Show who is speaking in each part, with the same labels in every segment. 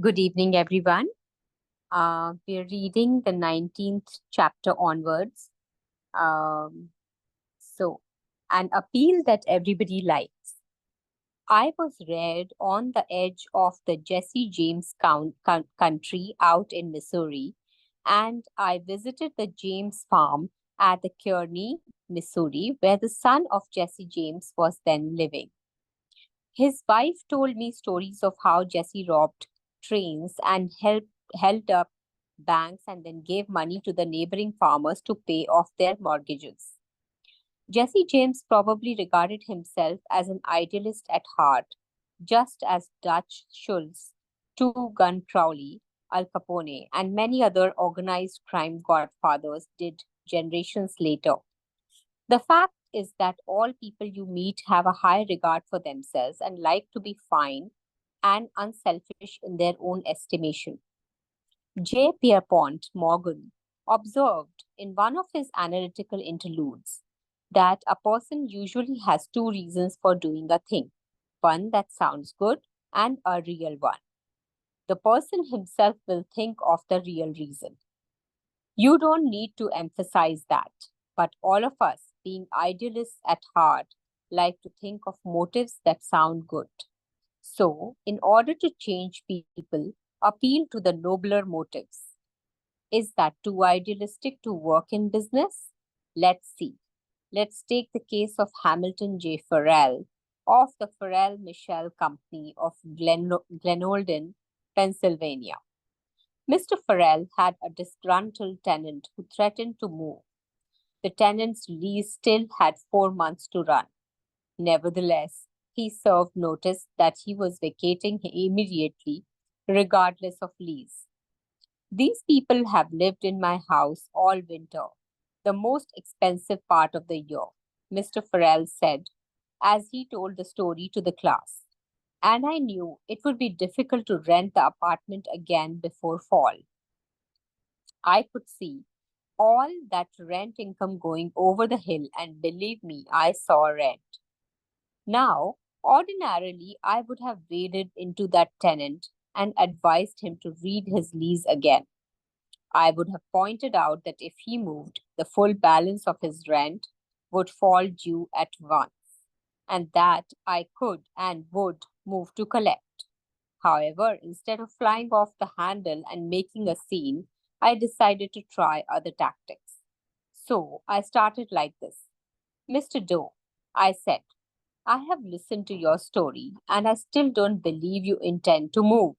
Speaker 1: Good evening, everyone. We're reading the 19th chapter onwards. Um, so, an appeal that everybody likes. I was reared on the edge of the Jesse James country out in Missouri, and I visited the James farm at the Kearney, Missouri, where the son of Jesse James was then living. His wife told me stories of how Jesse robbed trains and held up banks and then gave money to the neighboring farmers to pay off their mortgages. Jesse James probably regarded himself as an idealist at heart, just as Dutch Schultz, Two Gun Crowley, Al Capone, and many other organized crime godfathers did generations later. The fact is that all people you meet have a high regard for themselves and like to be fine and unselfish in their own estimation. J. Pierpont Morgan observed in one of his analytical interludes that a person usually has two reasons for doing a thing, one that sounds good and a real one. The person himself will think of the real reason. You don't need to emphasize that, but all of us, being idealists at heart, like to think of motives that sound good. So, in order to change people, appeal to the nobler motives. Is that too idealistic to work in business? Let's see. Let's take the case of Hamilton J. Farrell of the Farrell Michelle Company of Glenolden, Pennsylvania. Mr. Farrell had a disgruntled tenant who threatened to move. The tenant's lease still had 4 months to run. Nevertheless, he served notice that he was vacating immediately, regardless of lease. These people have lived in my house all winter, the most expensive part of the year, Mr. Farrell said as he told the story to the class. And I knew it would be difficult to rent the apartment again before fall. I could see all that rent income going over the hill, and believe me, I saw rent. Now, ordinarily, I would have waded into that tenant and advised him to read his lease again. I would have pointed out that if he moved, the full balance of his rent would fall due at once, and that I could and would move to collect. However, instead of flying off the handle and making a scene, I decided to try other tactics. So I started like this. Mr. Doe, I said, I have listened to your story and I still don't believe you intend to move.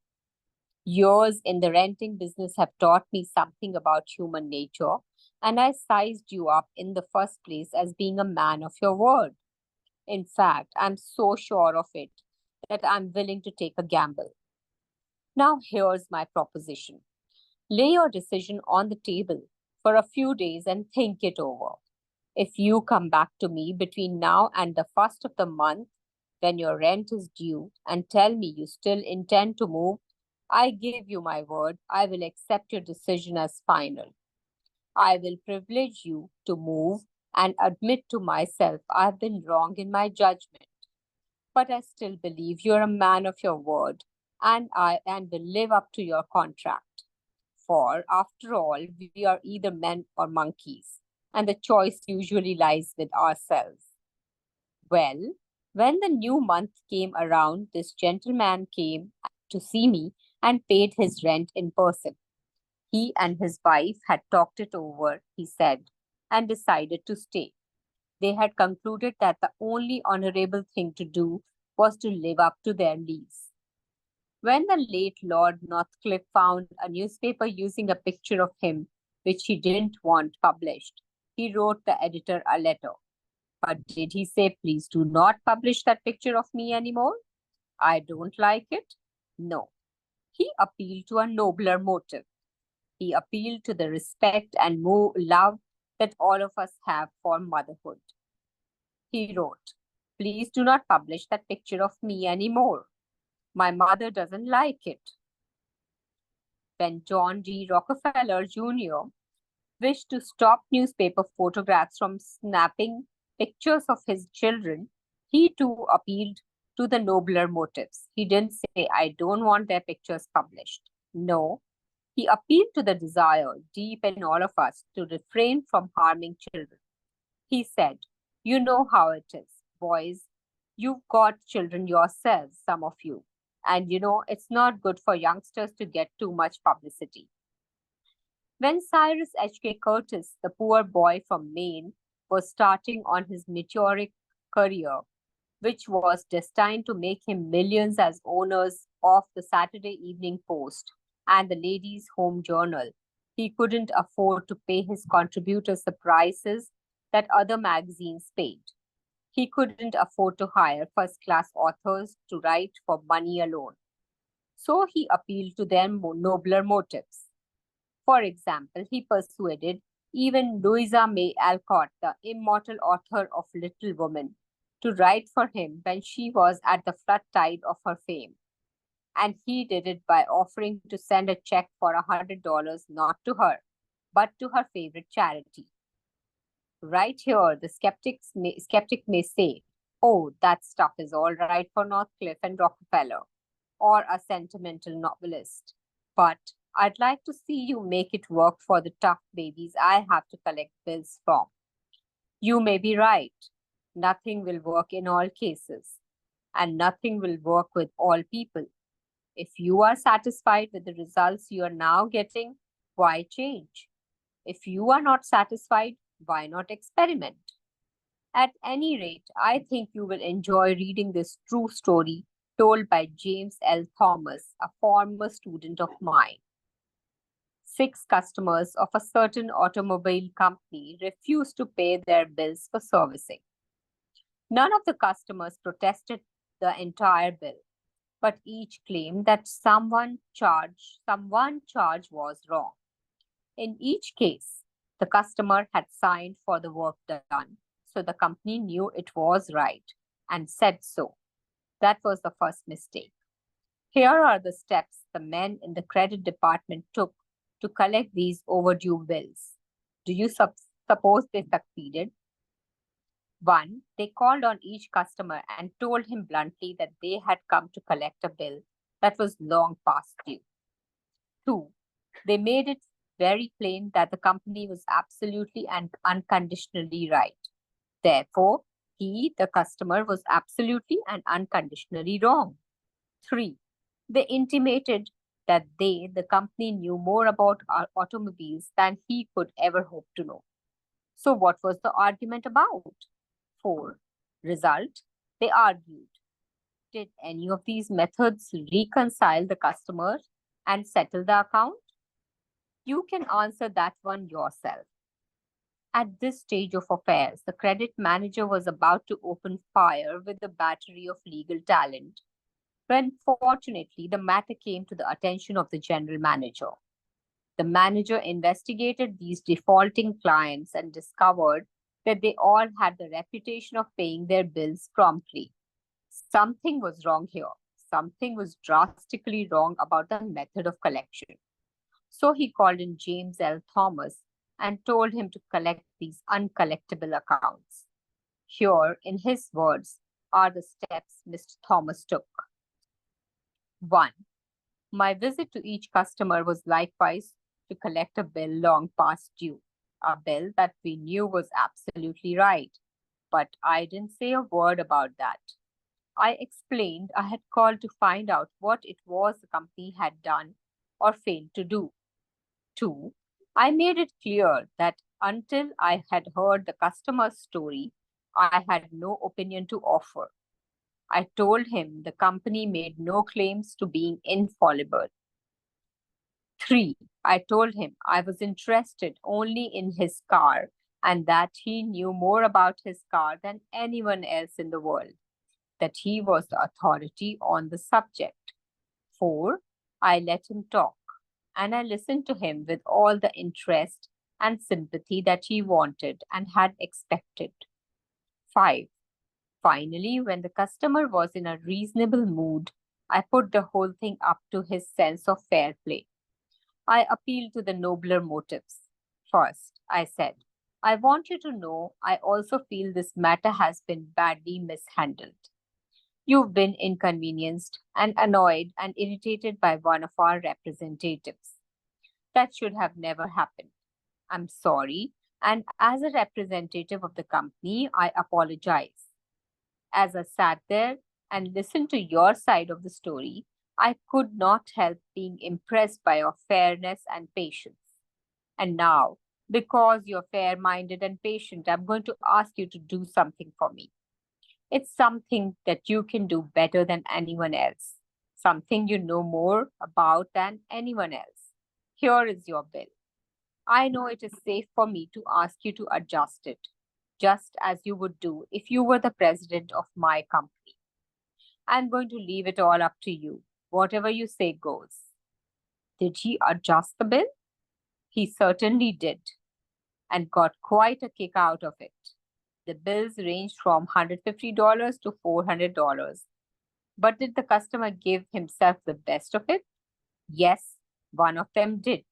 Speaker 1: Years in the renting business have taught me something about human nature, and I sized you up in the first place as being a man of your word. In fact, I'm so sure of it that I'm willing to take a gamble. Now, here's my proposition. Lay your decision on the table for a few days and think it over. If you come back to me between now and the first of the month, when your rent is due, and tell me you still intend to move, I give you my word, I will accept your decision as final. I will privilege you to move and admit to myself I've been wrong in my judgment. But I still believe you're a man of your word, and will live up to your contract. For after all, we are either men or monkeys, and the choice usually lies with ourselves. Well, when the new month came around, this gentleman came to see me and paid his rent in person. He and his wife had talked it over, he said, and decided to stay. They had concluded that the only honorable thing to do was to live up to their lease. When the late Lord Northcliffe found a newspaper using a picture of him, which he didn't want published, he wrote the editor a letter. But did he say, please do not publish that picture of me anymore? I don't like it? No. He appealed to a nobler motive. He appealed to the respect and love that all of us have for motherhood. He wrote, please do not publish that picture of me anymore. My mother doesn't like it. When John D. Rockefeller Jr. wished to stop newspaper photographs from snapping pictures of his children, he too appealed to the nobler motives. He didn't say, I don't want their pictures published. No, he appealed to the desire deep in all of us to refrain from harming children. He said, you know how it is, boys. You've got children yourselves, some of you. And it's not good for youngsters to get too much publicity. When Cyrus H.K. Curtis, the poor boy from Maine, was starting on his meteoric career, which was destined to make him millions as owners of the Saturday Evening Post and the Ladies' Home Journal, he couldn't afford to pay his contributors the prices that other magazines paid. He couldn't afford to hire first-class authors to write for money alone. So he appealed to their nobler motives. For example, he persuaded even Louisa May Alcott, the immortal author of Little Women, to write for him when she was at the flood tide of her fame. And he did it by offering to send a check for $100 not to her, but to her favorite charity. Right here, the skeptic may say, oh, that stuff is all right for Northcliffe and Rockefeller, or a sentimental novelist. But I'd like to see you make it work for the tough babies I have to collect bills from. You may be right. Nothing will work in all cases, and nothing will work with all people. If you are satisfied with the results you are now getting, why change? If you are not satisfied, why not experiment? At any rate, I think you will enjoy reading this true story told by James L. Thomas, a former student of mine. 6 customers of a certain automobile company refused to pay their bills for servicing. None of the customers protested the entire bill, but each claimed that someone charge was wrong. In each case, the customer had signed for the work done, so the company knew it was right and said so. That was the first mistake. Here are the steps the men in the credit department took to collect these overdue bills. Do you suppose they succeeded? 1. They called on each customer and told him bluntly that they had come to collect a bill that was long past due. 2. They made it very plain that the company was absolutely and unconditionally right. Therefore, he, the customer, was absolutely and unconditionally wrong. 3. They intimated that they, the company, knew more about our automobiles than he could ever hope to know. So what was the argument about? 4. Result, they argued. Did any of these methods reconcile the customer and settle the account? You can answer that one yourself. At this stage of affairs, the credit manager was about to open fire with a battery of legal talent, when fortunately the matter came to the attention of the general manager. The manager investigated these defaulting clients and discovered that they all had the reputation of paying their bills promptly. Something was wrong here. Something was drastically wrong about the method of collection. So he called in James L. Thomas and told him to collect these uncollectible accounts. Here, in his words, are the steps Mr. Thomas took. 1. My visit to each customer was likewise to collect a bill long past due, a bill that we knew was absolutely right. But I didn't say a word about that. I explained I had called to find out what it was the company had done or failed to do. 2. I made it clear that until I had heard the customer's story, I had no opinion to offer. I told him the company made no claims to being infallible. 3. I told him I was interested only in his car and that he knew more about his car than anyone else in the world, that he was the authority on the subject. 4. I let him talk, and I listened to him with all the interest and sympathy that he wanted and had expected. 5. Finally, when the customer was in a reasonable mood, I put the whole thing up to his sense of fair play. I appealed to the nobler motives. First, I said, I want you to know I also feel this matter has been badly mishandled. You've been inconvenienced and annoyed and irritated by one of our representatives. That should have never happened. I'm sorry, and as a representative of the company, I apologize. As I sat there and listened to your side of the story, I could not help being impressed by your fairness and patience. And now, because you're fair minded and patient, I'm going to ask you to do something for me. It's something that you can do better than anyone else, something you know more about than anyone else. Here is your bill. I know it is safe for me to ask you to adjust it, just as you would do if you were the president of my company. I'm going to leave it all up to you. Whatever you say goes. Did he adjust the bill? He certainly did, and got quite a kick out of it. The bills ranged from $150 to $400. But did the customer give himself the best of it? Yes, one of them did.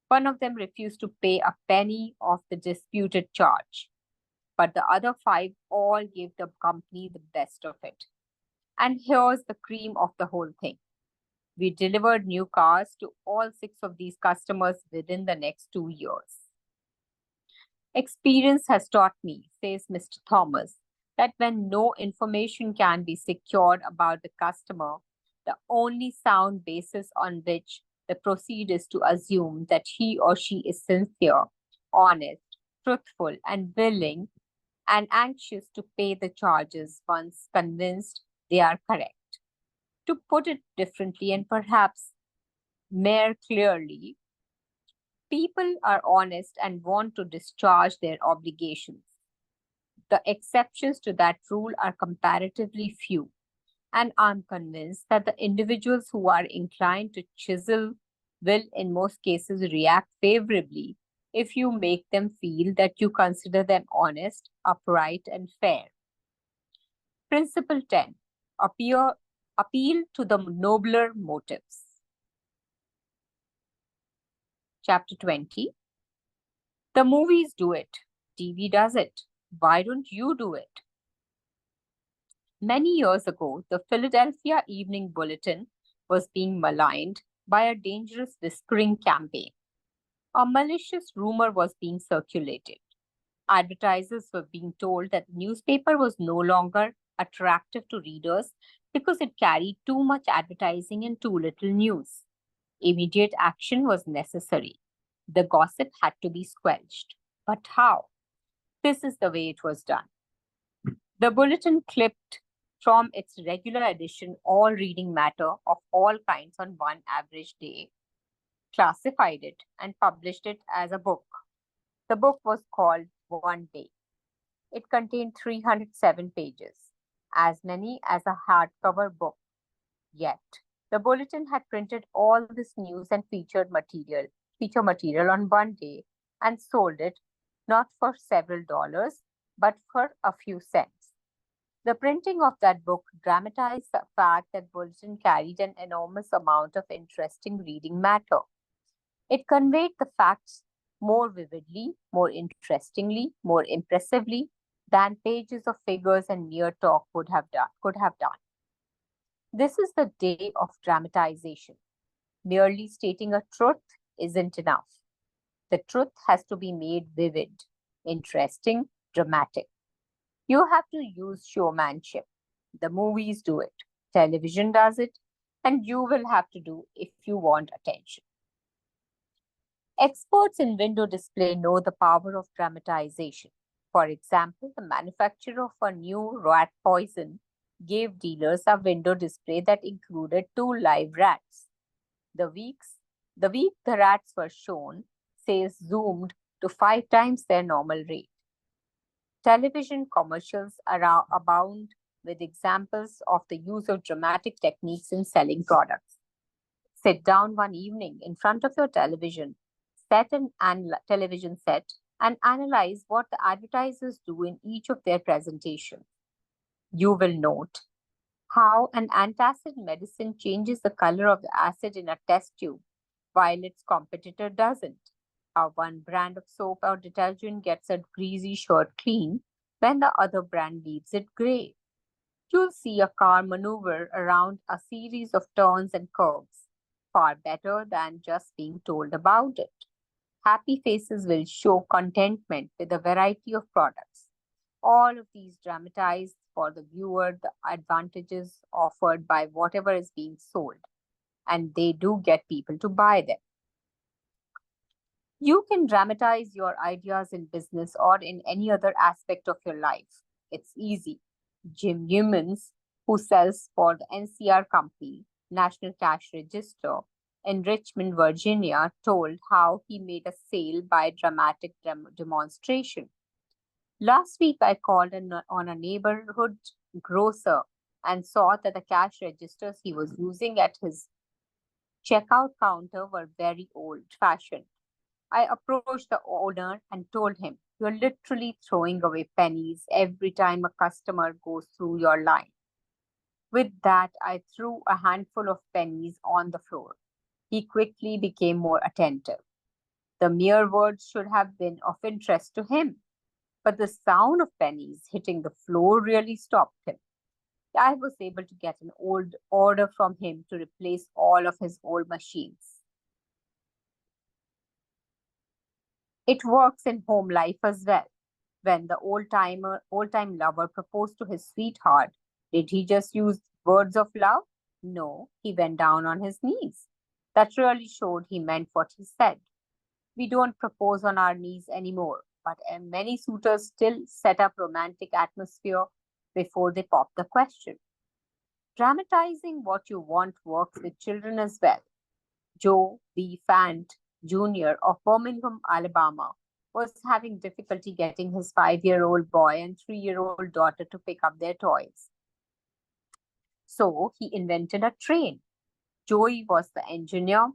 Speaker 1: One of them refused to pay a penny of the disputed charge, but the other five all gave the company the best of it. And here's the cream of the whole thing. We delivered new cars to all six of these customers within the next 2 years. Experience has taught me, says Mr. Thomas, that when no information can be secured about the customer, the only sound basis on which the proceed is to assume that he or she is sincere, honest, truthful, and willing and anxious to pay the charges once convinced they are correct. To put it differently and perhaps more clearly, people are honest and want to discharge their obligations. The exceptions to that rule are comparatively few, and I'm convinced that the individuals who are inclined to chisel will, in most cases, react favorably if you make them feel that you consider them honest, upright, and fair. Principle 10. Appeal to the nobler motives. Chapter 20. The movies do it. TV does it. Why don't you do it? Many years ago, the Philadelphia Evening Bulletin was being maligned by a dangerous whispering campaign. A malicious rumor was being circulated. Advertisers were being told that the newspaper was no longer attractive to readers because it carried too much advertising and too little news. Immediate action was necessary. The gossip had to be squelched. But how? This is the way it was done. The bulletin clipped from its regular edition all reading matter of all kinds on one average day, classified it, and published it as a book. The book was called One Day. It contained 307 pages, as many as a hardcover book. Yet, the bulletin had printed all this news and feature material on one day and sold it not for several dollars, but for a few cents. The printing of that book dramatized the fact that Bulletin carried an enormous amount of interesting reading matter. It conveyed the facts more vividly, more interestingly, more impressively than pages of figures and mere talk could have done. This is the day of dramatization. Merely stating a truth isn't enough. The truth has to be made vivid, interesting, dramatic. You have to use showmanship. The movies do it, television does it, and you will have to do if you want attention. Experts in window display know the power of dramatization. For example, the manufacturer of a new rat poison gave dealers a window display that included two live rats. The week the rats were shown, sales zoomed to 5 times their normal rate. Television commercials abound with examples of the use of dramatic techniques in selling products. Sit down one evening in front of your television set and analyze what the advertisers do in each of their presentations. You will note how an antacid medicine changes the color of the acid in a test tube while its competitor doesn't. How one brand of soap or detergent gets a greasy shirt clean when the other brand leaves it gray. You'll see a car maneuver around a series of turns and curves, far better than just being told about it. Happy faces will show contentment with a variety of products. All of these dramatize for the viewer the advantages offered by whatever is being sold, and they do get people to buy them. You can dramatize your ideas in business or in any other aspect of your life. It's easy. Jim Humans, who sells for the NCR company, National Cash Register, in Richmond, Virginia, told how he made a sale by dramatic demonstration. Last week, I called on a neighborhood grocer and saw that the cash registers he was using at his checkout counter were very old fashioned. I approached the owner and told him, "You're literally throwing away pennies every time a customer goes through your line." With that, I threw a handful of pennies on the floor. He quickly became more attentive. The mere words should have been of interest to him, but the sound of pennies hitting the floor really stopped him. I was able to get an old order from him to replace all of his old machines. It works in home life as well. When the old time lover proposed to his sweetheart, did he just use words of love? No, he went down on his knees. That really showed he meant what he said. We don't propose on our knees anymore, but many suitors still set up romantic atmosphere before they pop the question. Dramatizing what you want works with children as well. Joe B. Fant Jr. of Birmingham, Alabama, was having difficulty getting his 5-year-old boy and 3-year-old daughter to pick up their toys. So he invented a train. Joey was the engineer,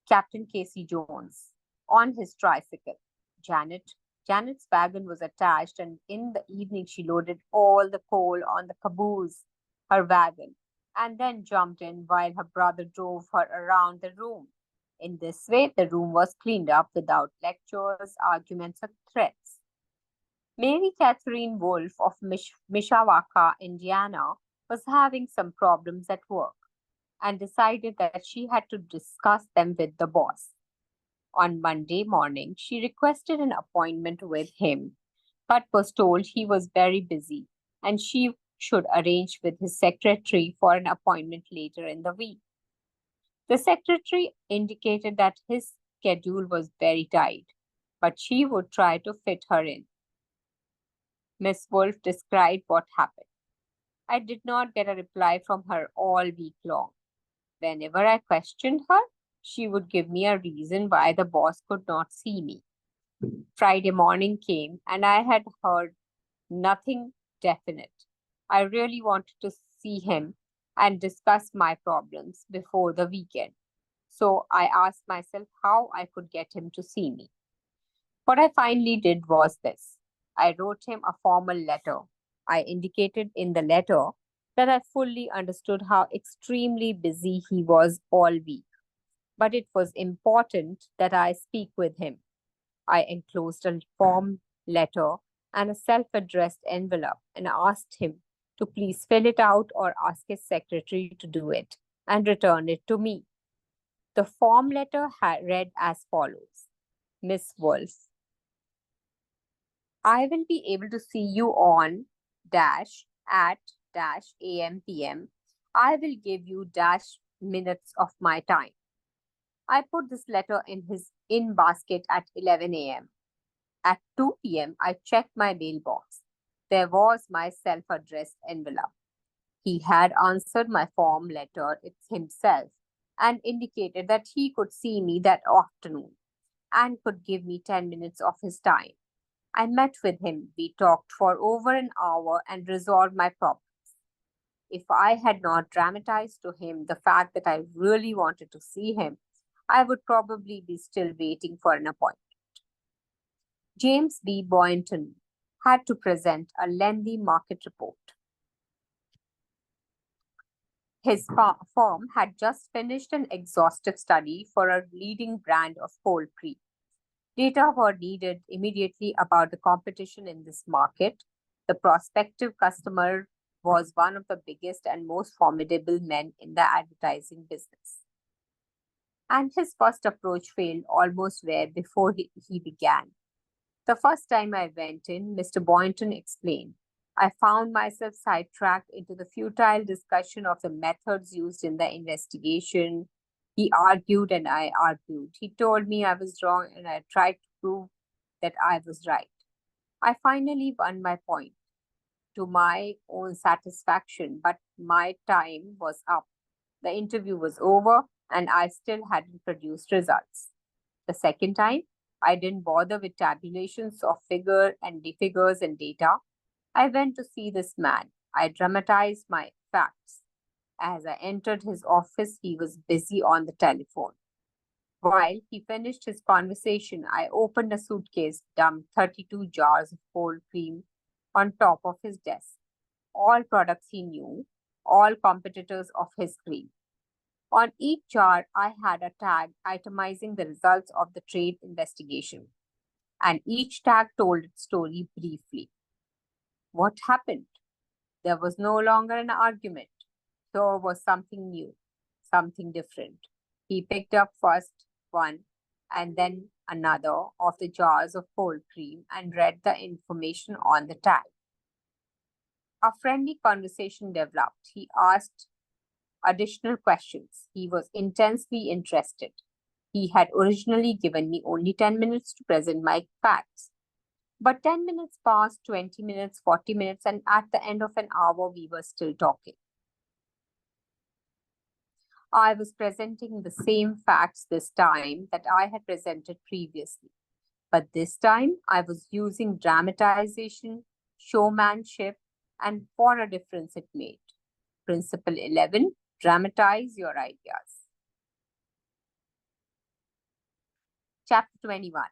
Speaker 1: Captain Casey Jones, on his tricycle. Janet's wagon was attached, and in the evening she loaded all the coal on the caboose, her wagon, and then jumped in while her brother drove her around the room. In this way, the room was cleaned up without lectures, arguments, or threats. Mary Catherine Wolfe of Mishawaka, Indiana, was having some problems at work and decided that she had to discuss them with the boss. On Monday morning, she requested an appointment with him, but was told he was very busy and she should arrange with his secretary for an appointment later in the week. The secretary indicated that his schedule was very tight, but she would try to fit her in. Miss Wolfe described what happened. I did not get a reply from her all week long. Whenever I questioned her, she would give me a reason why the boss could not see me. Friday morning came and I had heard nothing definite. I really wanted to see him and discuss my problems before the weekend. So I asked myself how I could get him to see me. What I finally did was this: I wrote him a formal letter. I indicated in the letter that I fully understood how extremely busy he was all week, but it was important that I speak with him. I enclosed a form letter and a self addressed envelope and asked him to please fill it out or ask his secretary to do it and return it to me. The form letter read as follows: Miss Wolfe, I will be able to see you on dash at dash am pm. I will give you dash minutes of my time. I put this letter in his in basket at 11 a.m. At 2 p.m., I checked my mailbox. There was my self-addressed envelope. He had answered my form letter himself and indicated that he could see me that afternoon and could give me 10 minutes of his time. I met with him. We talked for over an hour and resolved my problems. If I had not dramatized to him the fact that I really wanted to see him, I would probably be still waiting for an appointment. James B. Boynton had to present a lengthy market report. His firm had just finished an exhaustive study for a leading brand of cold cream. Data were needed immediately about the competition in this market, The prospective customer was one of the biggest and most formidable men in the advertising business. And his first approach failed almost where before he began. The first time I went in, Mr. Boynton explained, I found myself sidetracked into the futile discussion of the methods used in the investigation. He argued and I argued. He told me I was wrong and I tried to prove that I was right. I finally won my point to my own satisfaction, but my time was up. The interview was over and I still hadn't produced results. The second time, I didn't bother with tabulations of figures and data. I went to see this man. I dramatized my facts. As I entered his office, he was busy on the telephone. While he finished his conversation, I opened a suitcase, dumped 32 jars of cold cream on top of his desk. All products he knew, all competitors of his cream. On each jar, I had a tag itemizing the results of the trade investigation, and each tag told its story briefly. What happened? There was no longer an argument. There was something new, something different. He picked up first one and then another of the jars of cold cream and read the information on the tag. A friendly conversation developed. He asked additional questions. He was intensely interested. He had originally given me only 10 minutes to present my facts. But 10 minutes passed, 20 minutes, 40 minutes, and at the end of an hour, we were still talking. I was presenting the same facts this time that I had presented previously. But this time, I was using dramatization, showmanship, and what a difference it made. Principle 11, dramatize your ideas. Chapter 21.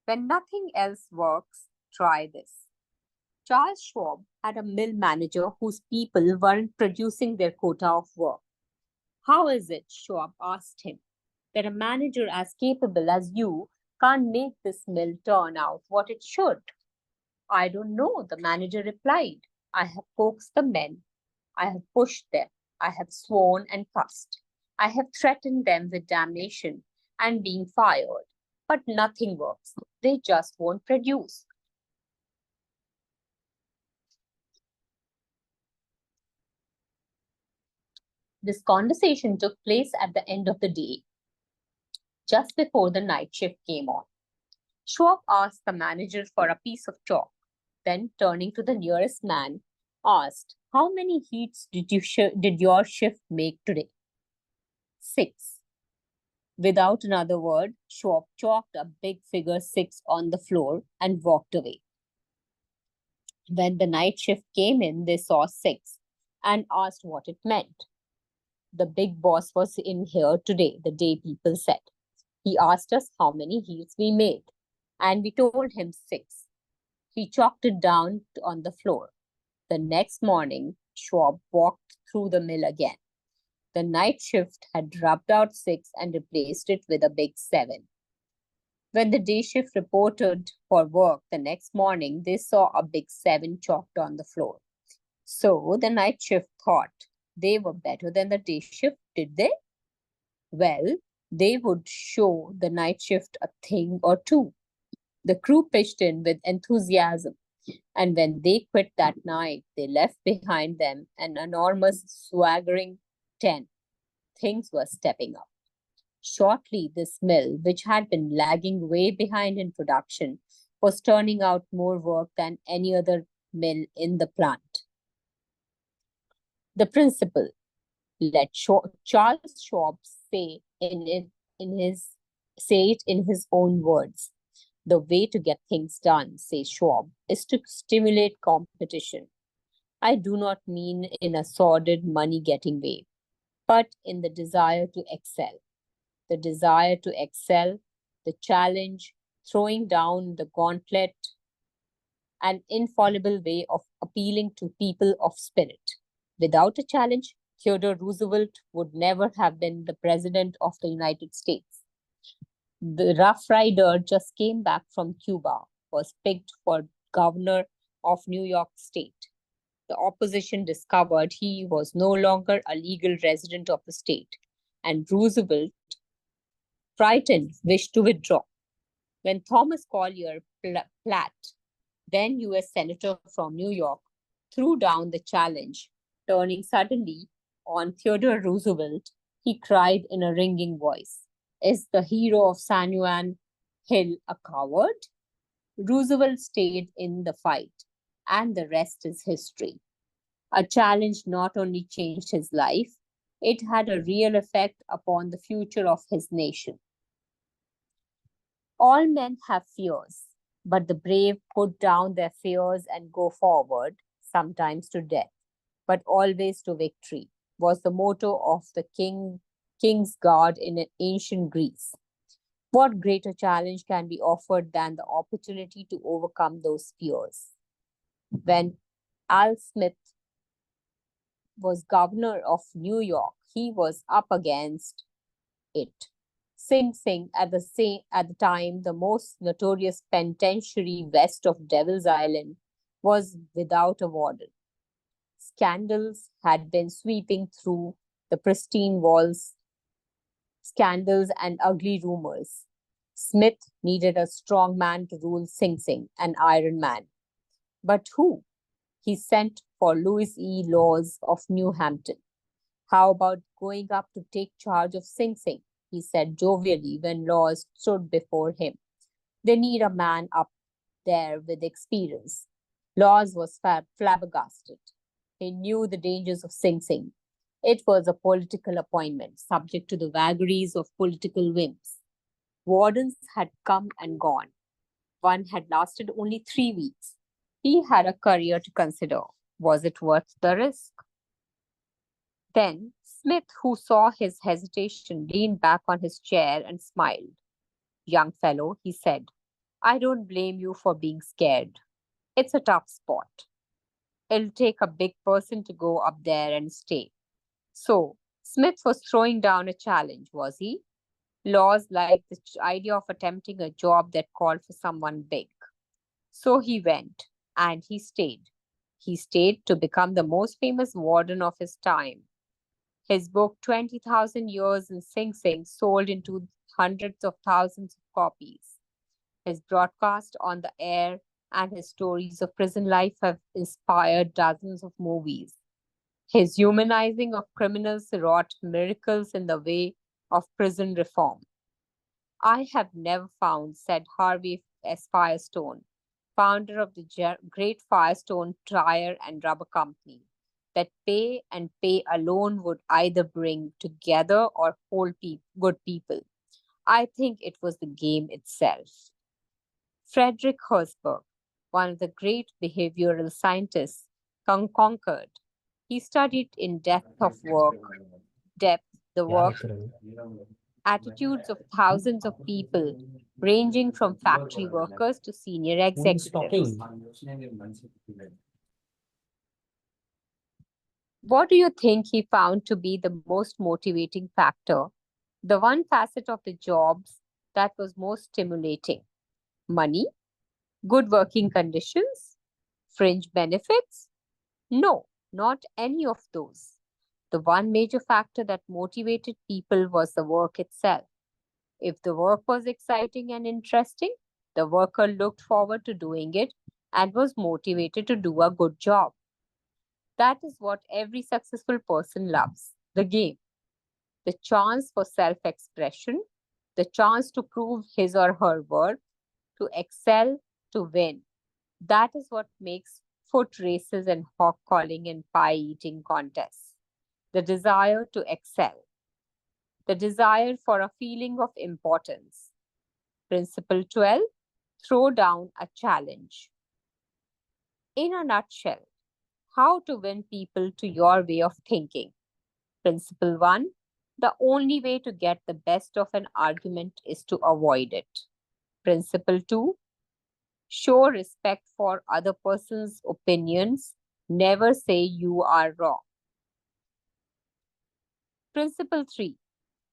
Speaker 1: When nothing else works, try this. Charles Schwab had a mill manager whose people weren't producing their quota of work. How is it, Schwab asked him, that a manager as capable as you can't make this mill turn out what it should? I don't know, the manager replied. I have coaxed the men. I have pushed them. I have sworn and cussed. I have threatened them with damnation and being fired. But nothing works. They just won't produce. This conversation took place at the end of the day, just before the night shift came on. Schwab asked the manager for a piece of chalk. Then, turning to the nearest man, asked, how many heats did your shift make today? 6. Without another word, Schwab chalked a big figure 6 on the floor and walked away. When the night shift came in, they saw 6 and asked what it meant. The big boss was in here today, the day people said. He asked us how many heats we made, and we told him 6. He chalked it down on the floor. The next morning, Schwab walked through the mill again. The night shift had rubbed out 6 and replaced it with a big 7. When the day shift reported for work the next morning, they saw a big 7 chalked on the floor. So the night shift thought, they were better than the day shift, did they? Well, they would show the night shift a thing or two. The crew pitched in with enthusiasm, and when they quit that night, they left behind them an enormous swaggering 10. Things were stepping up. Shortly, this mill, which had been lagging way behind in production, was turning out more work than any other mill in the plant. The principle, let Charles Schwab say it in his own words. The way to get things done, says Schwab, is to stimulate competition. I do not mean in a sordid money-getting way, but in the desire to excel. The desire to excel, the challenge, throwing down the gauntlet, an infallible way of appealing to people of spirit. Without a challenge, Theodore Roosevelt would never have been the President of the United States. The Rough Rider just came back from Cuba, was picked for governor of New York State. The opposition discovered he was no longer a legal resident of the state, and Roosevelt, frightened, wished to withdraw. When Thomas Collier Platt, then U.S. Senator from New York, threw down the challenge, turning suddenly on Theodore Roosevelt, he cried in a ringing voice, "Is the hero of San Juan Hill a coward?" Roosevelt stayed in the fight, and the rest is history. A challenge not only changed his life, it had a real effect upon the future of his nation. All men have fears, but the brave put down their fears and go forward, sometimes to death, but always to victory, was the motto of the king's guard in ancient Greece. What greater challenge can be offered than the opportunity to overcome those fears? When Al Smith was governor of New York, he was up against it. Sing Sing, at the time the most notorious penitentiary west of Devil's Island, was without a warden. Scandals had been sweeping through the pristine walls, scandals and ugly rumors. Smith needed a strong man to rule Sing Sing, an iron man. But who? He sent for Louis E. Laws of New Hampton. "How about going up to take charge of Sing Sing?" he said jovially when Laws stood before him. "They need a man up there with experience." Laws was flabbergasted. He knew the dangers of Sing Sing. It was a political appointment, subject to the vagaries of political whims. Wardens had come and gone. One had lasted only 3 weeks. He had a career to consider. Was it worth the risk? Then Smith, who saw his hesitation, leaned back on his chair and smiled. "Young fellow," he said, "I don't blame you for being scared. It's a tough spot. It'll take a big person to go up there and stay." So, Smith was throwing down a challenge, was he? Laws liked the idea of attempting a job that called for someone big. So he went, and he stayed. He stayed to become the most famous warden of his time. His book, 20,000 Years in Sing Sing, sold into hundreds of thousands of copies. His broadcast on the air and his stories of prison life have inspired dozens of movies. His humanizing of criminals wrought miracles in the way of prison reform. "I have never found," said Harvey S. Firestone, founder of the great Firestone Tire and Rubber Company, "that pay and pay alone would either bring together or hold good people. I think it was the game itself." Frederick Herzberg, one of the great behavioral scientists, conquered. He studied in depth the work attitudes of thousands of people, ranging from factory workers to senior executives. What do you think he found to be the most motivating factor, the one facet of the jobs that was most stimulating? Money? Good working conditions? Fringe benefits? No, not any of those. The one major factor that motivated people was the work itself. If the work was exciting and interesting, the worker looked forward to doing it and was motivated to do a good job. That is what every successful person loves: the game, the chance for self expression, the chance to prove his or her worth, to excel, to win. That is what makes foot races and hawk calling and pie eating contests. The desire to excel, the desire for a feeling of importance. Principle 12: throw down a challenge. In a nutshell, how to win people to your way of thinking. Principle 1: the only way to get the best of an argument is to avoid it. Principle 2: show respect for other person's opinions. Never say you are wrong. Principle 3: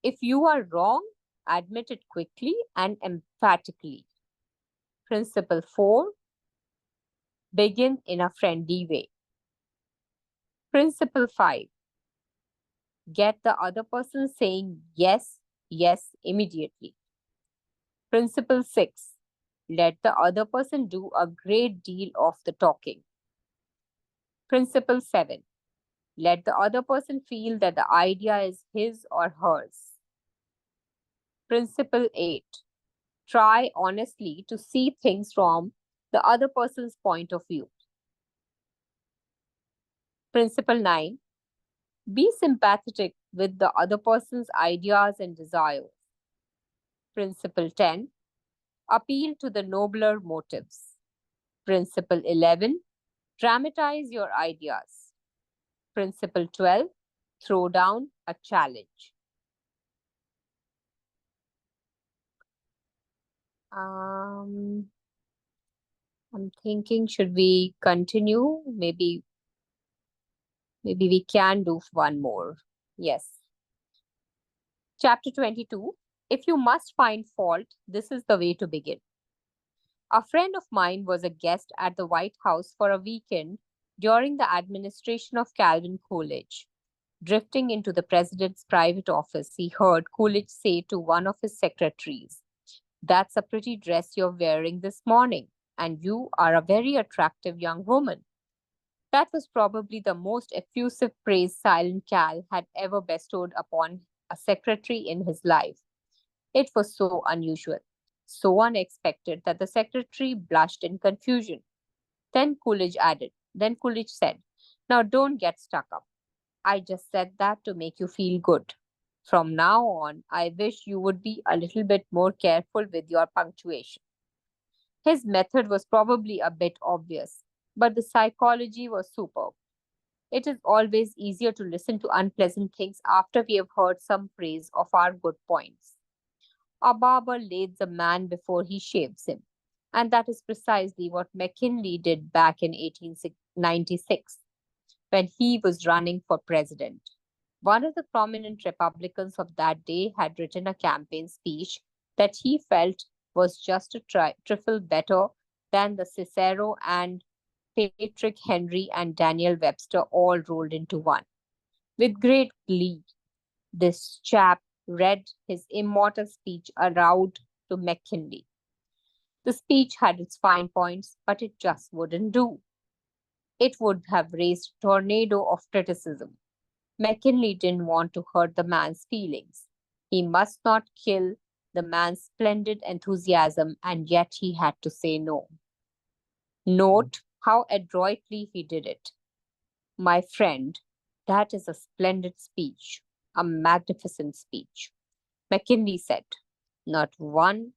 Speaker 1: if you are wrong, admit it quickly and emphatically. Principle 4: Begin in a friendly way. Principle 5. Get the other person saying yes, yes immediately. Principle 6. Let the other person do a great deal of the talking. Principle 7. Let the other person feel that the idea is his or hers. Principle 8. Try honestly to see things from the other person's point of view. Principle 9. Be sympathetic with the other person's ideas and desires. Principle 10. Appeal to the nobler motives. Principle 11. Dramatize your ideas. Principle 12. Throw down a challenge. I'm thinking, should we continue? Maybe we can do one more. Yes. Chapter 22. If you must find fault, this is the way to begin. A friend of mine was a guest at the White House for a weekend during the administration of Calvin Coolidge. Drifting into the president's private office, he heard Coolidge say to one of his secretaries, "That's a pretty dress you're wearing this morning, and you are a very attractive young woman." That was probably the most effusive praise Silent Cal had ever bestowed upon a secretary in his life. It was so unusual, so unexpected that the secretary blushed in confusion. Then Coolidge said, "Now don't get stuck up. I just said that to make you feel good. From now on, I wish you would be a little bit more careful with your punctuation." His method was probably a bit obvious, but the psychology was superb. It is always easier to listen to unpleasant things after we have heard some praise of our good points. A barber laths a man before he shaves him, and that is precisely what McKinley did back in 1896 when he was running for president. One of the prominent Republicans of that day had written a campaign speech that he felt was just a trifle better than the Cicero and Patrick Henry and Daniel Webster all rolled into one. With great glee, this chap read his immortal speech aloud to McKinley. The speech had its fine points, but it just wouldn't do. It would have raised a tornado of criticism. McKinley didn't want to hurt the man's feelings. He must not kill the man's splendid enthusiasm, and yet he had to say no. Note how adroitly he did it. "My friend, that is a splendid speech, a magnificent speech," McKinley said. "Not one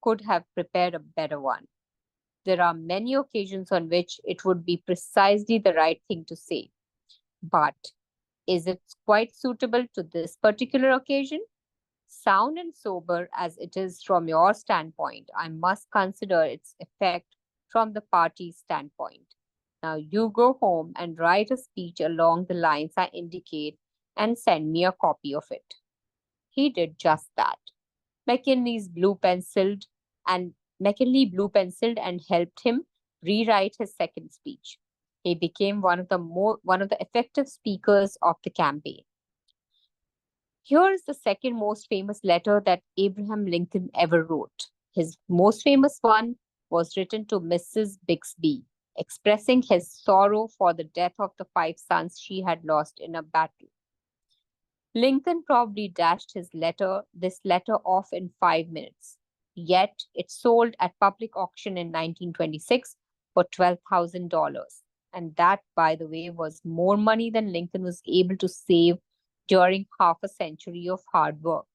Speaker 1: could have prepared a better one. There are many occasions on which it would be precisely the right thing to say. But is it quite suitable to this particular occasion? Sound and sober as it is from your standpoint, I must consider its effect from the party's standpoint. Now you go home and write a speech along the lines I indicate and send me a copy of it." He did just that. McKinley's blue penciled and McKinley blue penciled and helped him rewrite his second speech. He became one of the effective speakers of the campaign. Here is the second most famous letter that Abraham Lincoln ever wrote. His most famous one was written to Mrs. Bixby, expressing his sorrow for the death of the 5 sons she had lost in a battle. Lincoln probably dashed this letter off in 5 minutes. Yet it sold at public auction in 1926 for $12,000. And that, by the way, was more money than Lincoln was able to save during half a century of hard work.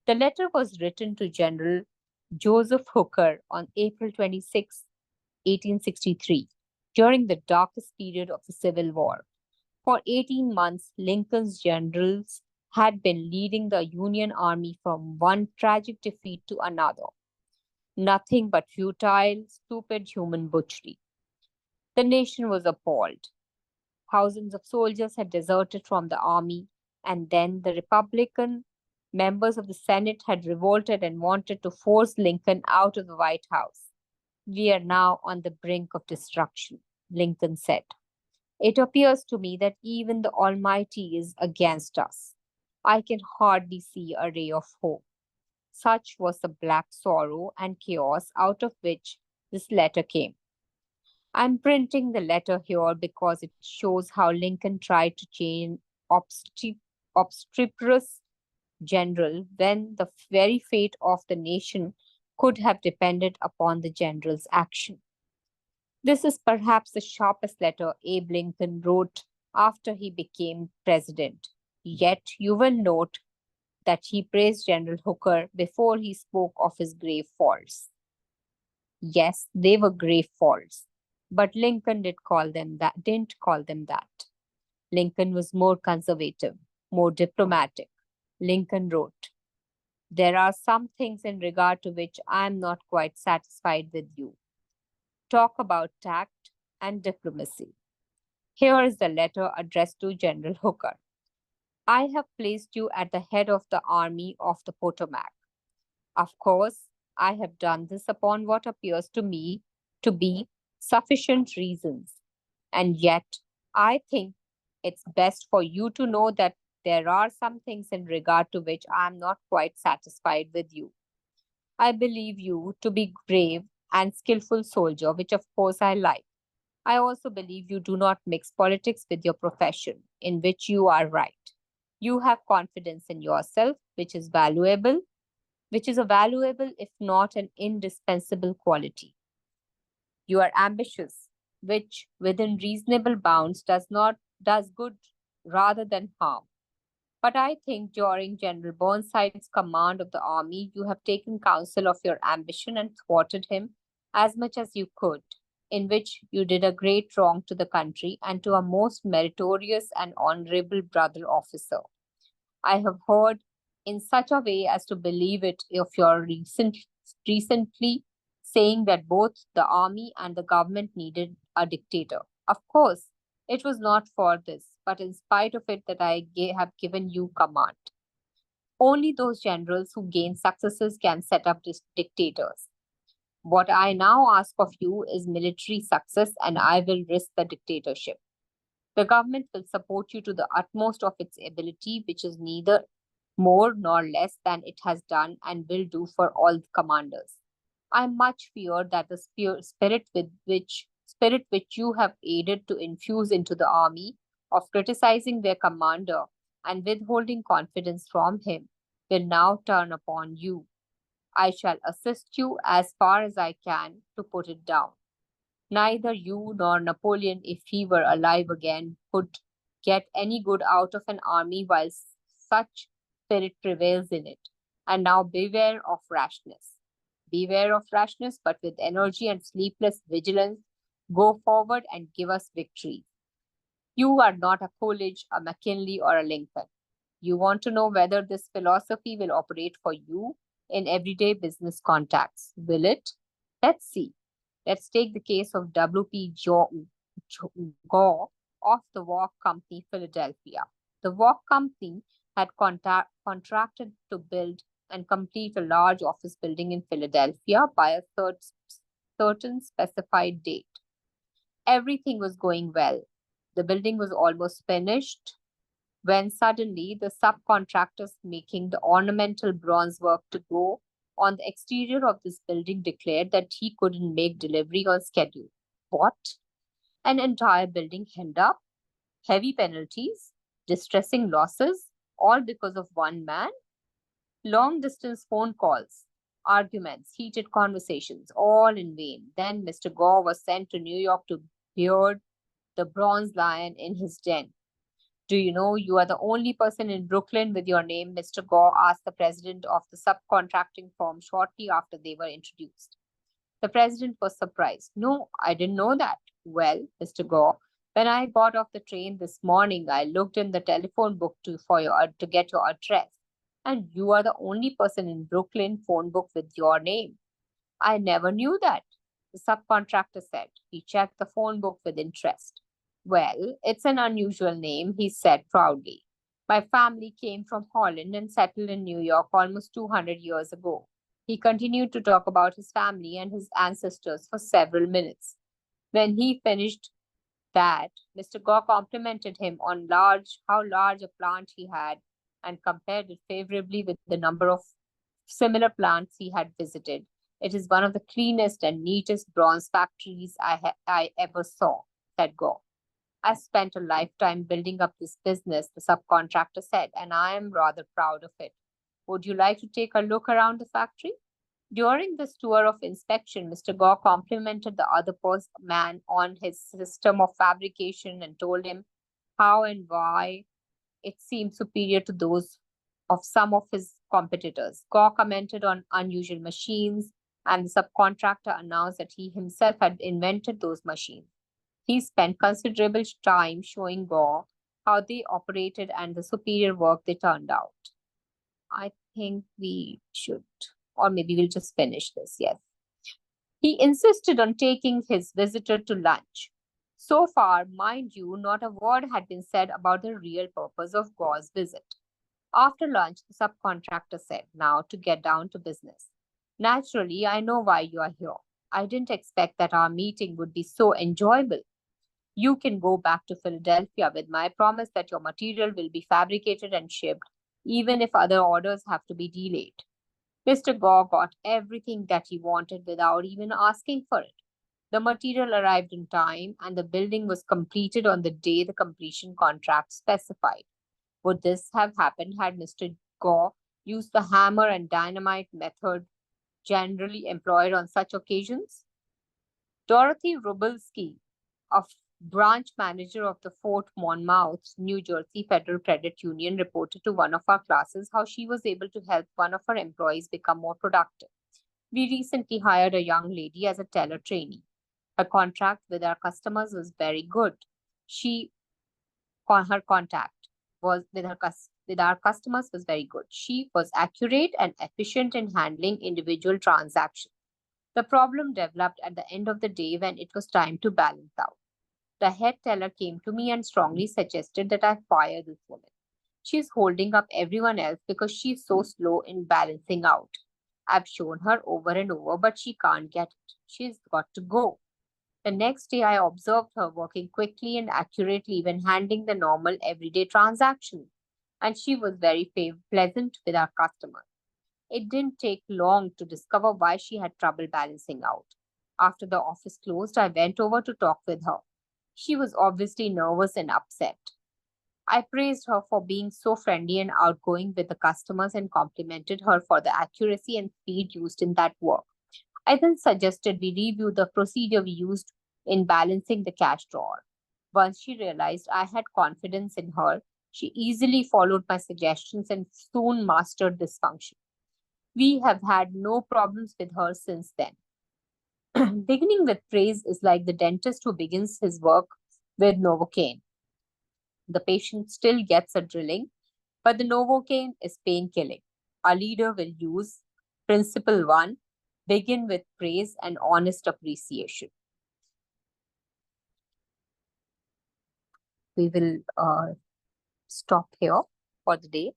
Speaker 1: The letter was written to General Joseph Hooker on April 26, 1863, during the darkest period of the Civil War. For 18 months, Lincoln's generals had been leading the Union Army from one tragic defeat to another. Nothing but futile, stupid human butchery. The nation was appalled. Thousands of soldiers had deserted from the army, and then the Republican members of the Senate had revolted and wanted to force Lincoln out of the White House. We are now on the brink of destruction, Lincoln said. It appears to me that even the Almighty is against us. I can hardly see a ray of hope. Such was the black sorrow and chaos out of which this letter came. I'm printing the letter here because it shows how Lincoln tried to change obstru- obstreperous general when the very fate of the nation could have depended upon the general's action. This is perhaps the sharpest letter Abe Lincoln wrote after he became president. Yet you will note that he praised General Hooker before he spoke of his grave faults. Yes, they were grave faults, but Lincoln didn't call them that. Lincoln was more conservative, more diplomatic. Lincoln wrote, "There are some things in regard to which I am not quite satisfied with you. Talk about tact and diplomacy." Here is the letter addressed to General Hooker. "I have placed you at the head of the Army of the Potomac. Of course, I have done this upon what appears to me to be sufficient reasons. And yet, I think it's best for you to know that there are some things in regard to which I am not quite satisfied with you. I believe you to be brave and skillful soldier, which of course I like. I also believe you do not mix politics with your profession, in which you are right. You have confidence in yourself, which is a valuable, if not an indispensable quality. You are ambitious, which within reasonable bounds does good rather than harm. But I think during General Burnside's command of the army, you have taken counsel of your ambition and thwarted him as much as you could, in which you did a great wrong to the country and to a most meritorious and honorable brother officer. I have heard in such a way as to believe it of your recently saying that both the army and the government needed a dictator. Of course, it was not for this, but in spite of it that have given you command. Only those generals who gain successes can set up dictators. What I now ask of you is military success, and I will risk the dictatorship. The government will support you to the utmost of its ability, which is neither more nor less than it has done and will do for all commanders. I much fear that the spirit which you have aided to infuse into the army of criticizing their commander and withholding confidence from him will now turn upon you. I shall assist you as far as I can to put it down. Neither you nor Napoleon, if he were alive again, could get any good out of an army while such spirit prevails in it. And now beware of rashness. Beware of rashness, but with energy and sleepless vigilance, go forward and give us victory. You are not a Coolidge, a McKinley, or a Lincoln. You want to know whether this philosophy will operate for you in everyday business contacts. Will it? Let's see. Let's take the case of W.P. Gore of the Walk Company, Philadelphia. The Walk Company had contracted to build and complete a large office building in Philadelphia by a certain specified date. Everything was going well. The building was almost finished when suddenly the subcontractors making the ornamental bronze work to go on the exterior of this building declared that he couldn't make delivery on schedule. What? An entire building held up? Heavy penalties? Distressing losses? All because of one man? Long distance phone calls, arguments, heated conversations, all in vain. Then Mr. Gore was sent to New York to beard the bronze lion in his den. Do you know you are the only person in Brooklyn with your name, Mr. Gore asked the president of the subcontracting firm shortly after they were introduced. The president was surprised. No, I didn't know that. Well, Mr. Gore, when I got off the train this morning, I looked in the telephone book to get your address. And you are the only person in Brooklyn phone book with your name. I never knew that, the subcontractor said. He checked the phone book with interest. Well, it's an unusual name, he said proudly. My family came from Holland and settled in New York almost 200 years ago. He continued to talk about his family and his ancestors for several minutes. When he finished that, Mr. Gore complimented him on how large a plant he had and compared it favorably with the number of similar plants he had visited. It is one of the cleanest and neatest bronze factories I ever saw, said Gore. I spent a lifetime building up this business, the subcontractor said, and I am rather proud of it. Would you like to take a look around the factory? During this tour of inspection, Mr. Gore complimented the other man on his system of fabrication and told him how and why it seemed superior to those of some of his competitors. Gore commented on unusual machines, and the subcontractor announced that he himself had invented those machines. He spent considerable time showing Gore how they operated and the superior work they turned out. I think we should, or maybe we'll just finish this. Yes. He insisted on taking his visitor to lunch. So far, mind you, not a word had been said about the real purpose of Gore's visit. After lunch, the subcontractor said, now to get down to business. Naturally, I know why you are here. I didn't expect that our meeting would be so enjoyable. You can go back to Philadelphia with my promise that your material will be fabricated and shipped, even if other orders have to be delayed. Mr. Gore got everything that he wanted without even asking for it. The material arrived in time, and the building was completed on the day the completion contract specified. Would this have happened had Mr. Gore used the hammer and dynamite method generally employed on such occasions? Dorothy Rubelski, a branch manager of the Fort Monmouth, New Jersey Federal Credit Union, reported to one of our classes how she was able to help one of her employees become more productive. We recently hired a young lady as a teller trainee. Her contract with our customers was very good. Her contact was with our customers was very good. She was accurate and efficient in handling individual transactions. The problem developed at the end of the day when it was time to balance out. The head teller came to me and strongly suggested that I fire this woman. She's holding up everyone else because she's so slow in balancing out. I've shown her over and over, but she can't get it. She's got to go. The next day, I observed her working quickly and accurately when handling the normal everyday transactions, and she was very pleasant with our customers. It didn't take long to discover why she had trouble balancing out. After the office closed, I went over to talk with her. She was obviously nervous and upset. I praised her for being so friendly and outgoing with the customers and complimented her for the accuracy and speed used in that work. I then suggested we review the procedure we used in balancing the cash drawer. Once she realized I had confidence in her, she easily followed my suggestions and soon mastered this function. We have had no problems with her since then. Beginning with praise is like the dentist who begins his work with Novocaine. The patient still gets a drilling, but the Novocaine is pain killing. Our leader will use Principle 1, begin with praise and honest appreciation. We will stop here for the day.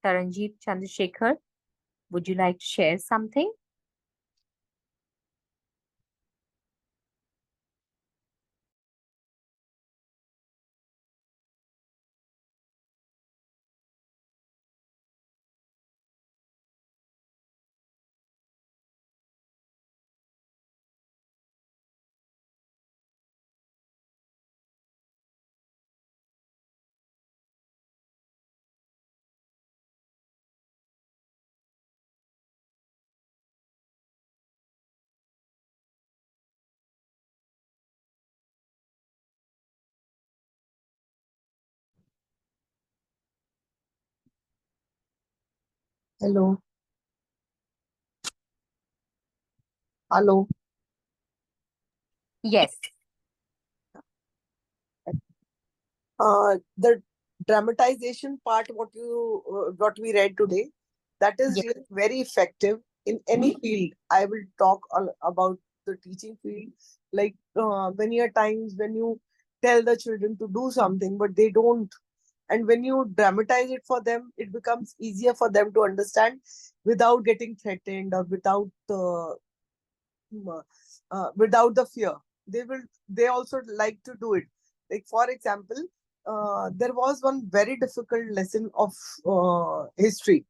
Speaker 1: Taranjeet Chandrasekhar, would you like to share something?
Speaker 2: Hello. Hello.
Speaker 1: Yes.
Speaker 2: The dramatization part, what we read today, that is
Speaker 1: Yes.
Speaker 2: really very effective in any field. I will talk about the teaching field. Like many a times when you tell the children to do something, but they don't. And when you dramatize it for them, it becomes easier for them to understand without getting threatened or without the fear. They also like to do it. Like, for example, there was one very difficult lesson of history,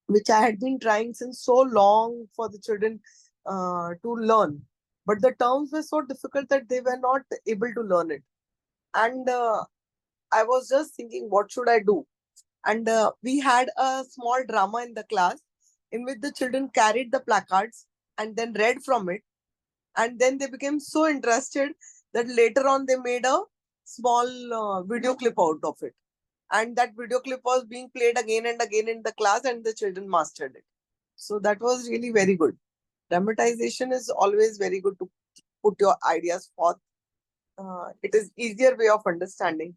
Speaker 2: which I had been trying since so long for the children to learn. But the terms were so difficult that they were not able to learn it. And I was just thinking, what should I do? And we had a small drama in the class in which the children carried the placards and then read from it. And then they became so interested that later on they made a small video clip out of it. And that video clip was being played again and again in the class, and the children mastered it. So that was really very good. Dramatization is always very good to put your ideas forth. It is easier way of understanding.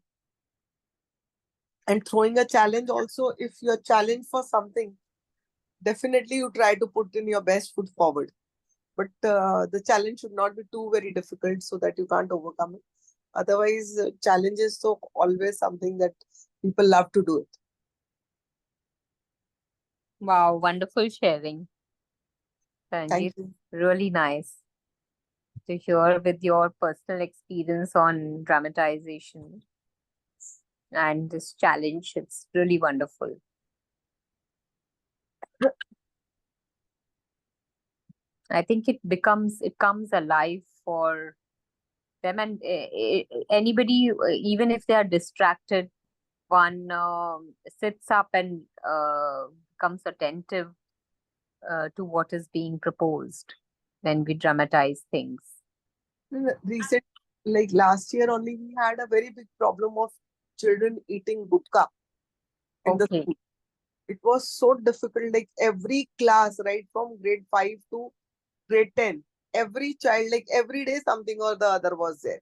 Speaker 2: And throwing a challenge also, if you're challenged for something, definitely you try to put in your best foot forward. But the challenge should not be too very difficult so that you can't overcome it. Otherwise, challenge is so always something that people love to do it.
Speaker 1: Wow, wonderful sharing,
Speaker 2: Thank
Speaker 1: Ranjit.
Speaker 2: you.
Speaker 1: Really nice to hear with your personal experience on dramatization and this challenge. It's really wonderful. I think it comes alive for them, and anybody, even if they are distracted, one sits up and becomes attentive to what is being proposed when we dramatize things.
Speaker 2: Recent, like last year only, we had a very big problem of children eating gutka in the
Speaker 1: Okay.
Speaker 2: school. It was so difficult. Like every class, right from grade 5 to grade 10, every child, like every day, something or the other was there.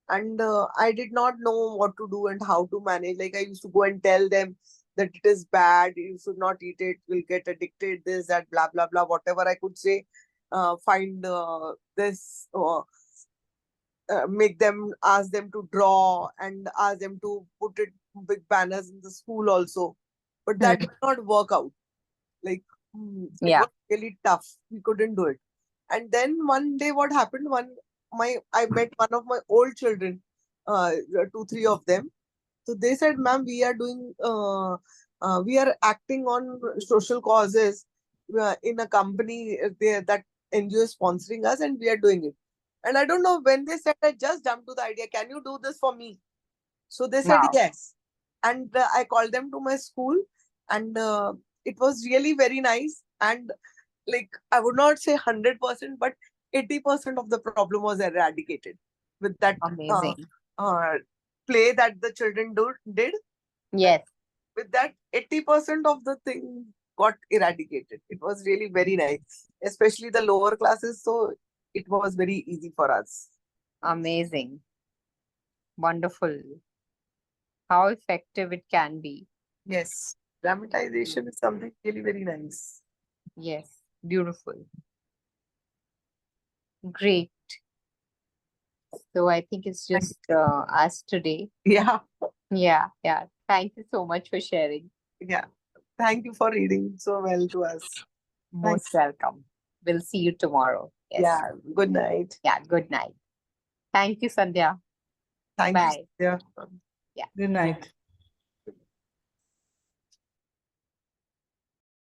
Speaker 2: And I did not know what to do and how to manage. Like I used to go and tell them that it is bad, you should not eat it, you'll get addicted, this, that, blah, blah, blah, whatever I could say. Find this, make them, ask them to draw and ask them to put it big banners in the school also. But that did not work out. Like, it
Speaker 1: Yeah.
Speaker 2: was really tough. We couldn't do it. And then one day, what happened? I met one of my old children, two, three of them. So they said, "Ma'am, we are acting on social causes in a company that NGO is sponsoring us, and we are doing it." And I don't know when they said, I just jumped to the idea. Can you do this for me? So they said
Speaker 1: Wow.
Speaker 2: yes, and I called them to my school, and it was really very nice. And like I would not say 100%, but 80% of the problem was eradicated with that
Speaker 1: Amazing.
Speaker 2: uh, play that the children did. And
Speaker 1: Yes.
Speaker 2: with that, 80% of the thing got eradicated. It was really very nice, especially the lower classes. So it was very easy for us.
Speaker 1: Amazing. Wonderful. How effective it can be.
Speaker 2: Yes, dramatization is something really very nice.
Speaker 1: Yes. Beautiful. Great. So I think it's just us today.
Speaker 2: Yeah,
Speaker 1: Yeah. Yeah. Thank you so much for sharing.
Speaker 2: yeah. Thank you for reading so well to us. Thank.
Speaker 1: Most welcome. We'll see you tomorrow. Yes.
Speaker 2: Yeah. Good night.
Speaker 1: Yeah. Good night. Thank you, Sandhya.
Speaker 2: Thank you,
Speaker 1: Bye.
Speaker 2: Sandhya.
Speaker 1: Yeah.
Speaker 3: Good night.